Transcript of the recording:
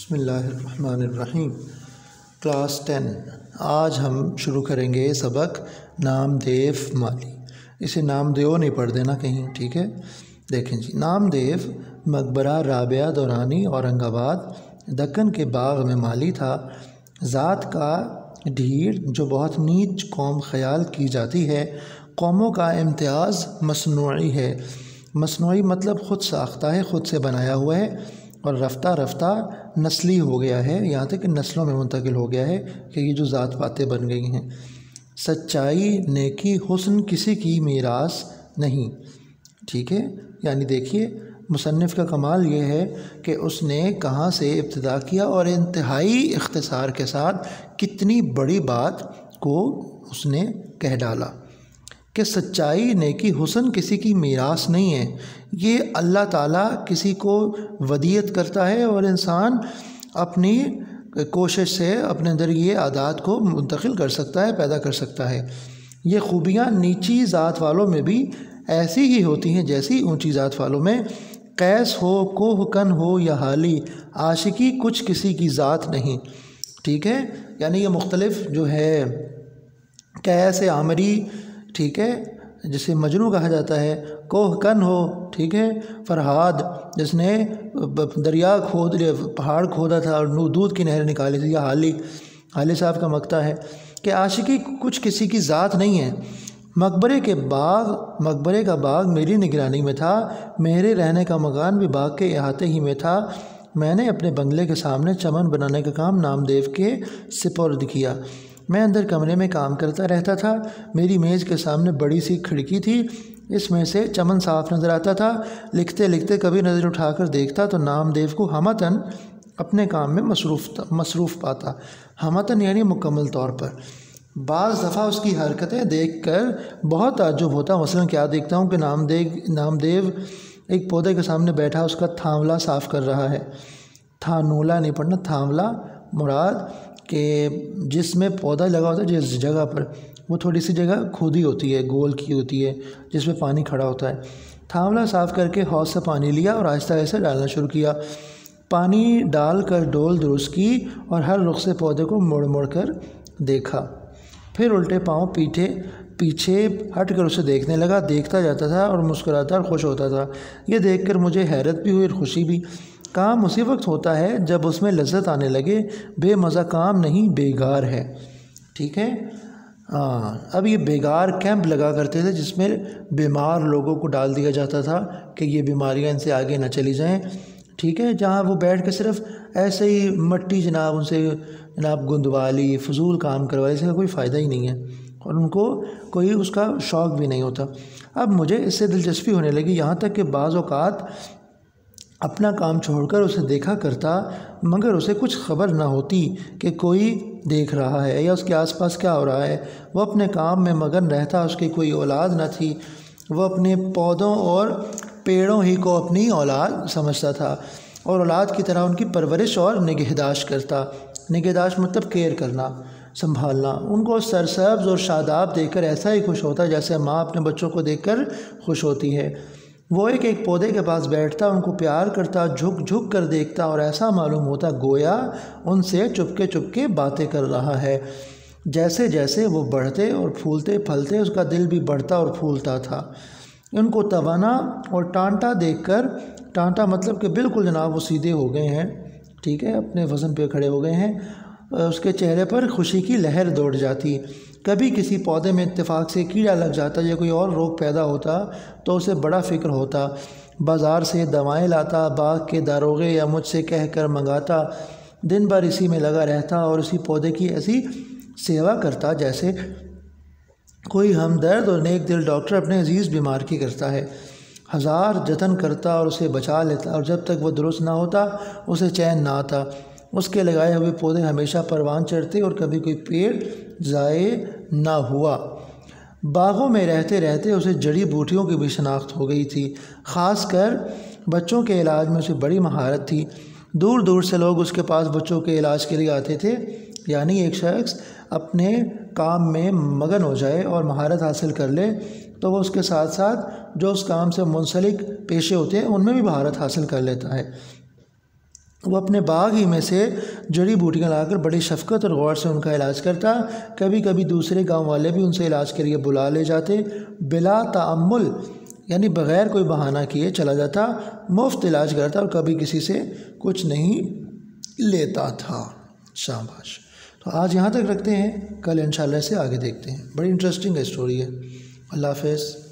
بسم اللہ الرحمن الرحیم۔ کلاس 10 آج ہم شروع کریں گے سبق نام دیو مالی۔ اسے نام دیو نہیں پڑھ دینا کہیں، ٹھیک ہے؟ دیکھیں جی، نام دیو مقبرہ رابعہ دورانی اورنگ آباد دکن کے باغ میں مالی تھا۔ ذات کا ڈھیر جو بہت نیچ قوم خیال کی جاتی ہے، قوموں کا امتیاز مصنوعی ہے۔ مصنوعی مطلب خود ساختہ ہے، خود سے بنایا ہوا ہے اور رفتہ رفتہ نسلی ہو گیا ہے، یہاں تک کہ نسلوں میں منتقل ہو گیا ہے کہ یہ جو ذات پاتیں بن گئی ہیں۔ سچائی، نیکی، حسن کسی کی میراث نہیں، ٹھیک ہے؟ یعنی دیکھیے مصنف کا کمال یہ ہے کہ اس نے کہاں سے ابتدا کیا اور انتہائی اختصار کے ساتھ کتنی بڑی بات کو اس نے کہہ ڈالا کہ سچائی، نیکی، حسن کسی کی میراث نہیں ہے۔ یہ اللہ تعالیٰ کسی کو ودیعت کرتا ہے اور انسان اپنی کوشش سے اپنے اندر یہ عادات کو منتقل کر سکتا ہے، پیدا کر سکتا ہے۔ یہ خوبیاں نیچی ذات والوں میں بھی ایسی ہی ہوتی ہیں جیسی اونچی ذات والوں میں۔ قیس ہو، کوہ کن ہو یا حالی، عاشقی کچھ کسی کی ذات نہیں، ٹھیک ہے؟ یعنی یہ مختلف جو ہے قیس عامری، ٹھیک ہے، جسے مجنوں کہا جاتا ہے، کوہ کن ہو، ٹھیک ہے، فرہاد جس نے دریا پہاڑ کھودا تھا اور دودھ کی نہر نکالی تھی، یا حالی صاحب کا مقطع ہے کہ عاشقی کچھ کسی کی ذات نہیں ہے۔ مقبرے کا باغ میری نگرانی میں تھا، میرے رہنے کا مکان بھی باغ کے احاطے ہی میں تھا۔ میں نے اپنے بنگلے کے سامنے چمن بنانے کا کام نام دیو کے سپرد کیا۔ میں اندر کمرے میں کام کرتا رہتا تھا۔ میری میز کے سامنے بڑی سی کھڑکی تھی، اس میں سے چمن صاف نظر آتا تھا۔ لکھتے لکھتے کبھی نظر اٹھا کر دیکھتا تو نام دیو کو ہمتاً اپنے کام میں مصروف پاتا۔ ہمتاً یعنی مکمل طور پر۔ بعض دفعہ اس کی حرکتیں دیکھ کر بہت تعجب ہوتا۔ مثلاً کیا دیکھتا ہوں کہ نام دیو ایک پودے کے سامنے بیٹھا اس کا تھاملا صاف کر رہا ہے۔ تھانولا نہیں پڑھنا، تھاملا مراد کہ جس میں پودا لگا ہوتا ہے، جس جگہ پر وہ تھوڑی سی جگہ کھودی ہوتی ہے، گول کی ہوتی ہے، جس میں پانی کھڑا ہوتا ہے۔ تھاملا صاف کر کے حوض سے پانی لیا اور آہستہ آہستہ ڈالنا شروع کیا۔ پانی ڈال کر ڈول درست کی اور ہر رخ سے پودے کو مڑ مڑ کر دیکھا۔ پھر الٹے پاؤں پیچھے ہٹ کر اسے دیکھنے لگا، دیکھتا جاتا تھا اور مسکراتا اور خوش ہوتا تھا۔ یہ دیکھ کر مجھے حیرت بھی ہوئی اور خوشی بھی۔ کام اسی وقت ہوتا ہے جب اس میں لذت آنے لگے، بے مزہ کام نہیں، بیگار ہے، ٹھیک ہے؟ اب یہ بیگار کیمپ لگا کرتے تھے جس میں بیمار لوگوں کو ڈال دیا جاتا تھا کہ یہ بیماریاں ان سے آگے نہ چلی جائیں، ٹھیک ہے؟ جہاں وہ بیٹھ کے صرف ایسے ہی مٹی ان سے گندوالی، فضول کام کروالی، اس کا کوئی فائدہ ہی نہیں ہے اور ان کو کوئی اس کا شوق بھی نہیں ہوتا۔ اب مجھے اس سے دلچسپی ہونے لگی، یہاں تک کہ بعض اوقات اپنا کام چھوڑ کر اسے دیکھا کرتا، مگر اسے کچھ خبر نہ ہوتی کہ کوئی دیکھ رہا ہے یا اس کے آس پاس کیا ہو رہا ہے۔ وہ اپنے کام میں مگن رہتا، اس کی کوئی اولاد نہ تھی۔ وہ اپنے پودوں اور پیڑوں ہی کو اپنی اولاد سمجھتا تھا اور اولاد کی طرح ان کی پرورش اور نگہداشت کرتا۔ نگہداشت مطلب کیئر کرنا، سنبھالنا۔ ان کو سرسبز اور شاداب دیکھ کر ایسا ہی خوش ہوتا جیسے ماں اپنے بچوں کو دیکھ کر خوش ہوتی ہے۔ وہ ایک پودے کے پاس بیٹھتا، ان کو پیار کرتا، جھک کر دیکھتا اور ایسا معلوم ہوتا گویا ان سے چپکے باتیں کر رہا ہے۔ جیسے جیسے وہ بڑھتے اور پھولتے پھلتے، اس کا دل بھی بڑھتا اور پھولتا تھا۔ ان کو توانا اور ٹانٹا دیکھ کر، ٹانٹا مطلب کہ بالکل جناب وہ سیدھے ہو گئے ہیں، ٹھیک ہے، اپنے وزن پہ کھڑے ہو گئے ہیں، اس کے چہرے پر خوشی کی لہر دوڑ جاتی۔ کبھی کسی پودے میں اتفاق سے کیڑا لگ جاتا یا کوئی اور روگ پیدا ہوتا تو اسے بڑا فکر ہوتا۔ بازار سے دوائیں لاتا، باغ کے داروغے یا مجھ سے کہہ کر منگاتا۔ دن بھر اسی میں لگا رہتا اور اسی پودے کی ایسی سیوا کرتا جیسے کوئی ہمدرد اور نیک دل ڈاکٹر اپنے عزیز بیمار کی کرتا ہے۔ ہزار جتن کرتا اور اسے بچا لیتا اور جب تک وہ درست نہ ہوتا اسے چین نہ آتا۔ اس کے لگائے ہوئے پودے ہمیشہ پروان چڑھتے اور کبھی کوئی پیڑ ضائع نہ ہوا۔ باغوں میں رہتے رہتے اسے جڑی بوٹیوں کی بھی شناخت ہو گئی تھی، خاص کر بچوں کے علاج میں اسے بڑی مہارت تھی۔ دور دور سے لوگ اس کے پاس بچوں کے علاج کے لیے آتے تھے۔ یعنی ایک شخص اپنے کام میں مگن ہو جائے اور مہارت حاصل کر لے تو وہ اس کے ساتھ ساتھ جو اس کام سے منسلک پیشے ہوتے ہیں ان میں بھی مہارت حاصل کر لیتا ہے۔ وہ اپنے باغ ہی میں سے جڑی بوٹیاں لا کر بڑی شفقت اور غور سے ان کا علاج کرتا۔ کبھی کبھی دوسرے گاؤں والے بھی ان سے علاج کے لیے بلا لے جاتے۔ بلا تعمل یعنی بغیر کوئی بہانہ کیے چلا جاتا، مفت علاج کرتا اور کبھی کسی سے کچھ نہیں لیتا تھا۔ شاباش۔ تو آج یہاں تک رکھتے ہیں، کل انشاءاللہ سے آگے دیکھتے ہیں۔ بڑی انٹرسٹنگ اسٹوری ہے۔ اللہ حافظ۔